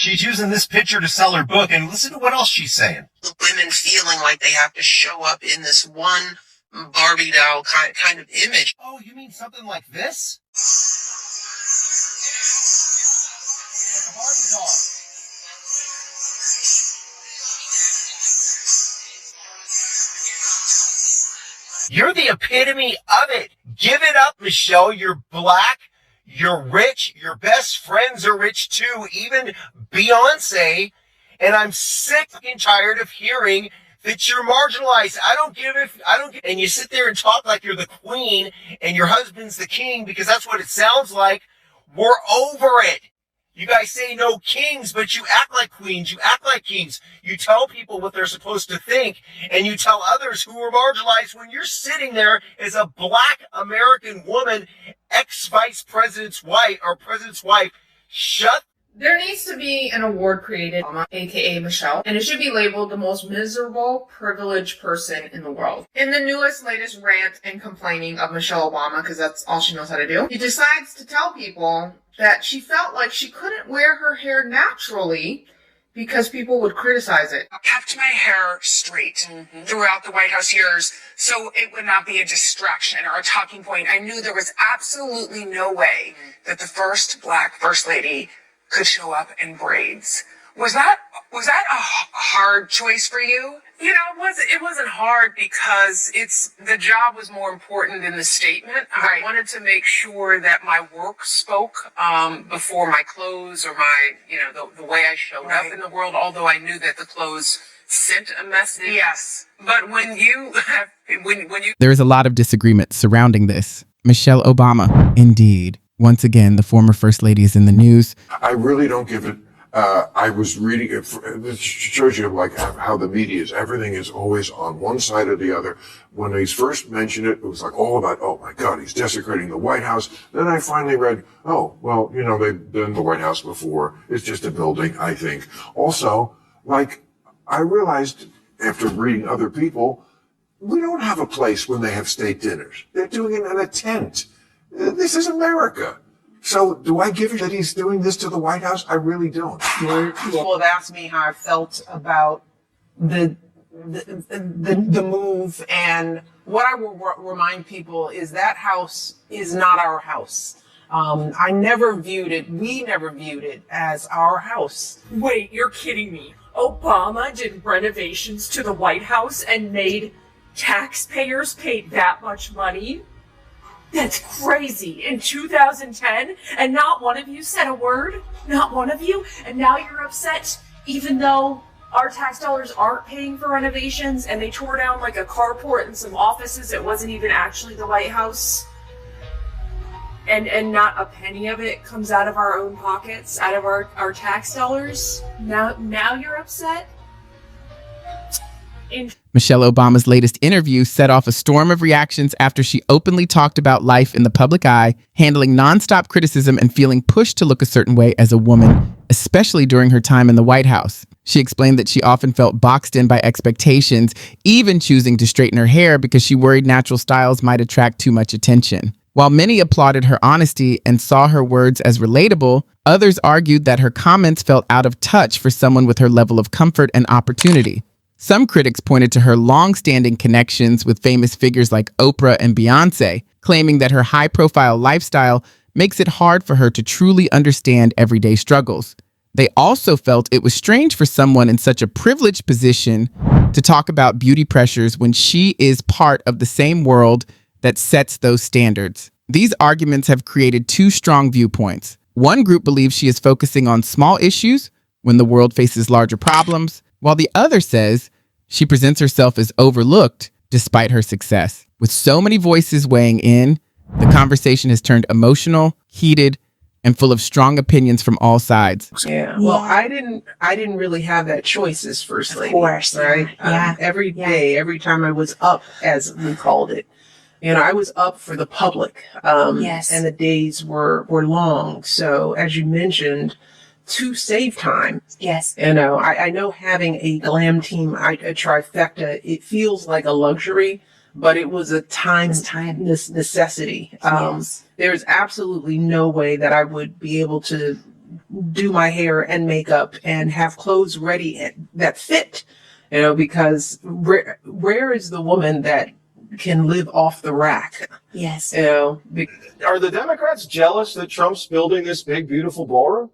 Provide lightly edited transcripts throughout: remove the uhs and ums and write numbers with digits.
She's using this picture to sell her book, and listen to what else she's saying. Women feeling like they have to show up in this one Barbie doll kind of image. Oh, you mean something like this? Like a Barbie doll. You're the epitome of it. Give it up, Michelle. You're black. You're rich. Your best friends are rich too, even Beyonce. And I'm sick and tired of hearing that you're marginalized. I don't give. And you sit there and talk like you're the queen and your husband's the king, because that's what it sounds like. We're over it. You guys say no kings, but you act like queens. You act like kings. You tell people what they're supposed to think, and you tell others who are marginalized when you're sitting there as a black American woman, ex-vice president's wife, or president's wife. Shut. There needs to be an award created, aka Michelle, and it should be labeled the most miserable, privileged person in the world. In the latest rant and complaining of Michelle Obama, because that's all she knows how to do, she decides to tell people that she felt like she couldn't wear her hair naturally because people would criticize it. I kept my hair straight throughout the White House years so it would not be a distraction or a talking point. I knew there was absolutely no way that the first black first lady could show up in braids. Was that a hard choice for you? You know, it wasn't hard because the job was more important than the statement. Right. I wanted to make sure that my work spoke before my clothes or my, the way I showed up in the world, although I knew that the clothes sent a message. Yes. But when you There is a lot of disagreement surrounding this. Michelle Obama, indeed. Once again, the former First Lady is in the news. I really don't give it. I was reading it. This shows you like how the media is. Everything is always on one side or the other. When they first mentioned it, it was like all about, oh my God, he's desecrating the White House. Then I finally read, oh, well, they've done the White House before. It's just a building, I think. Also, like, I realized after reading other people, we don't have a place when they have state dinners. They're doing it in a tent. This is America. So do I give it that he's doing this to the White House? I really don't. People have asked me how I felt about the move, and what I will remind people is that house is not our house. We never viewed it as our house. Wait, you're kidding me. Obama did renovations to the White House and made taxpayers pay that much money? That's crazy. In 2010, and not one of you said a word? Not one of you? And now you're upset, even though our tax dollars aren't paying for renovations and they tore down like a carport and some offices. It wasn't even actually the White House. And not a penny of it comes out of our own pockets, out of our tax dollars. Now you're upset? Michelle Obama's latest interview set off a storm of reactions after she openly talked about life in the public eye, handling nonstop criticism and feeling pushed to look a certain way as a woman, especially during her time in the White House. She explained that she often felt boxed in by expectations, even choosing to straighten her hair because she worried natural styles might attract too much attention. While many applauded her honesty and saw her words as relatable, others argued that her comments felt out of touch for someone with her level of comfort and opportunity. Some critics pointed to her long-standing connections with famous figures like Oprah and Beyonce, claiming that her high-profile lifestyle makes it hard for her to truly understand everyday struggles. They also felt it was strange for someone in such a privileged position to talk about beauty pressures when she is part of the same world that sets those standards. These arguments have created two strong viewpoints. One group believes she is focusing on small issues when the world faces larger problems, while the other says she presents herself as overlooked despite her success. With so many voices weighing in, the conversation has turned emotional, heated, and full of strong opinions from all sides. Yeah. Well, I didn't really have that choice as First Lady. Of course. Right? Yeah. Every day, every time I was up, as we called it, I was up for the public. Yes. And the days were long. So as you mentioned, to save time. Yes. I know having a glam team, a trifecta, it feels like a luxury, but it was a necessity. Yes. There's absolutely no way that I would be able to do my hair and makeup and have clothes ready that fit, because rare is the woman that can live off the rack. Yes. Are the Democrats jealous that Trump's building this big, beautiful ballroom?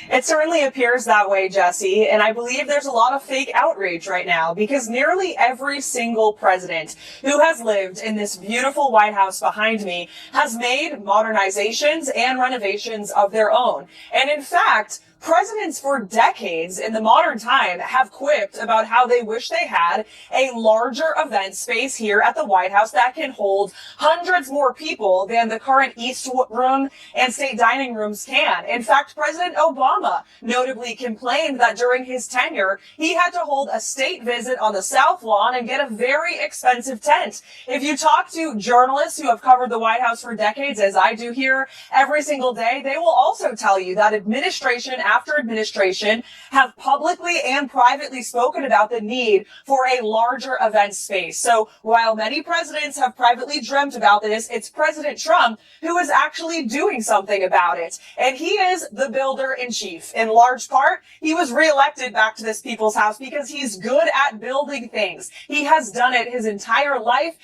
It certainly appears that way, Jesse, and I believe there's a lot of fake outrage right now because nearly every single president who has lived in this beautiful White House behind me has made modernizations and renovations of their own. And in fact, presidents for decades in the modern time have quipped about how they wish they had a larger event space here at the White House that can hold hundreds more people than the current East Room and state dining rooms can. In fact, President Obama notably complained that during his tenure, he had to hold a state visit on the South Lawn and get a very expensive tent. If you talk to journalists who have covered the White House for decades, as I do here every single day, they will also tell you that administration after administration have publicly and privately spoken about the need for a larger event space. So while many presidents have privately dreamt about this, it's President Trump who is actually doing something about it. And he is the builder in chief. In large part, he was reelected back to this people's house because he's good at building things. He has done it his entire life,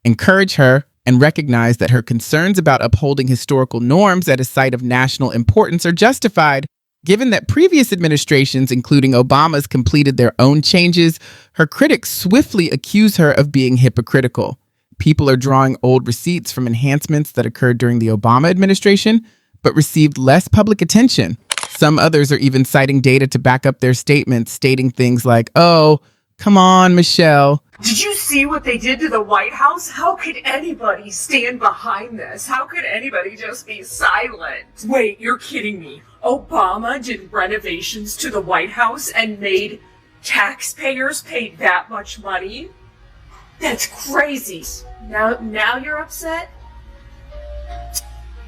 Encourage her and recognize that her concerns about upholding historical norms at a site of national importance are justified. Given that previous administrations, including Obama's, completed their own changes, her critics swiftly accuse her of being hypocritical. People are drawing old receipts from enhancements that occurred during the Obama administration, but received less public attention. Some others are even citing data to back up their statements, stating things like, "Oh, come on, Michelle. Did you see what they did to the White House? How could anybody stand behind this? How could anybody just be silent? Wait, you're kidding me. Obama did renovations to the White House and made taxpayers pay that much money? That's crazy. Now you're upset?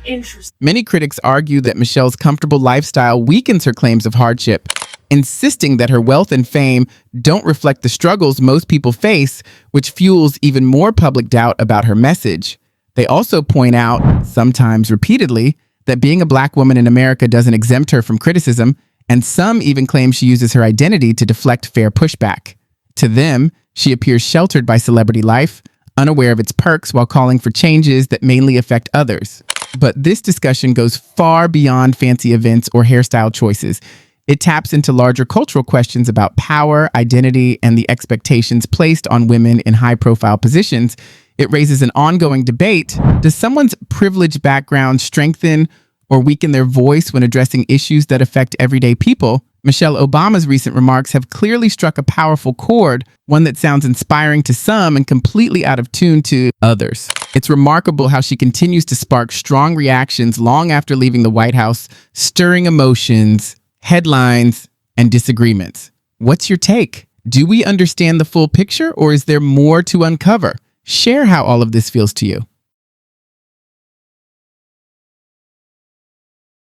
Interesting. Many critics argue that Michelle's comfortable lifestyle weakens her claims of hardship, insisting that her wealth and fame don't reflect the struggles most people face, which fuels even more public doubt about her message. They also point out, sometimes repeatedly, that being a black woman in America doesn't exempt her from criticism, and some even claim she uses her identity to deflect fair pushback. To them, she appears sheltered by celebrity life, unaware of its perks while calling for changes that mainly affect others. But this discussion goes far beyond fancy events or hairstyle choices. It taps into larger cultural questions about power, identity, and the expectations placed on women in high-profile positions. It raises an ongoing debate. Does someone's privileged background strengthen or weaken their voice when addressing issues that affect everyday people? Michelle Obama's recent remarks have clearly struck a powerful chord, one that sounds inspiring to some and completely out of tune to others. It's remarkable how she continues to spark strong reactions long after leaving the White House, stirring emotions, headlines, and disagreements. What's your take? Do we understand the full picture, or is there more to uncover? Share how all of this feels to you.